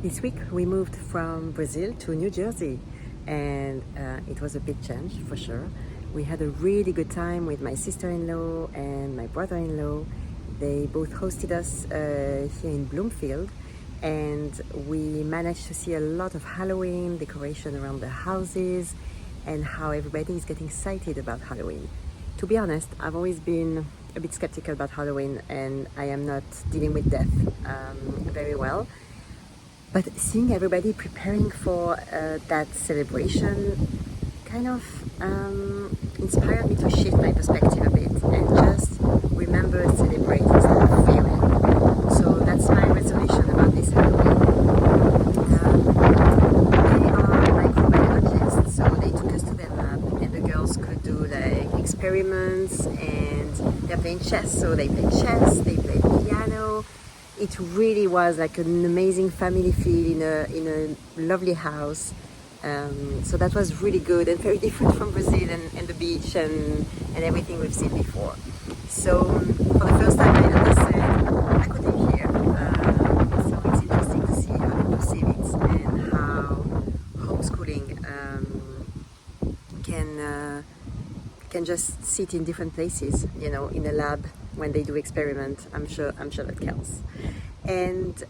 This week we moved from Brazil to New Jersey, and it was a big change for sure. We had a really good time with my sister-in-law and my brother-in-law. They both hosted us here in Bloomfield, and we managed to see a lot of Halloween decoration around the houses and how everybody is getting excited about Halloween. To be honest, I've always been a bit skeptical about Halloween, and I am not dealing with death very well. But seeing everybody preparing for that celebration kind of inspired me to shift my perspective a bit and just remember celebrating instead of fearing. So that's my resolution about this Halloween. They are microbiologists, so they took us to their lab, and the girls could do like experiments, and they're playing chess, so they played chess, they played piano. It really was like an amazing family feel in a lovely house. So that was really good and very different from Brazil and the beach and everything we've seen before. So for the first time I understood I couldn't hear. So it's interesting to see how they perceive it and how homeschooling can just sit in different places, you know, in a lab when they do experiment. I'm sure that counts. And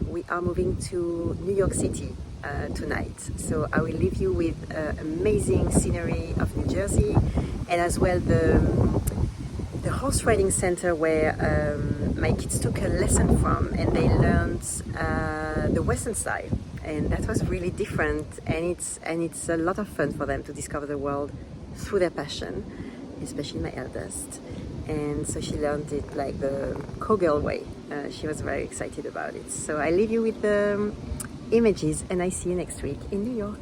we are moving to New York City tonight. So I will leave you with amazing scenery of New Jersey, and as well the horse riding center where my kids took a lesson from, and they learned the Western style, and that was really different. And it's a lot of fun for them to discover the world through their passion, especially my eldest. And so she learned it like the cowgirl way. She was very excited about it. So I leave you with the images, and I see you next week in New York.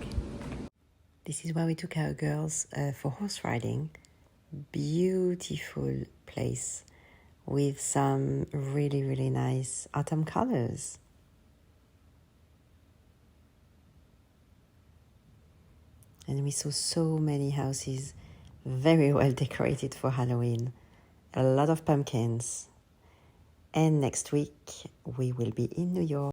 This is where we took our girls for horse riding. Beautiful place with some really, really nice autumn colors. And we saw so many houses very well decorated for Halloween. A lot of pumpkins. And next week we will be in New York.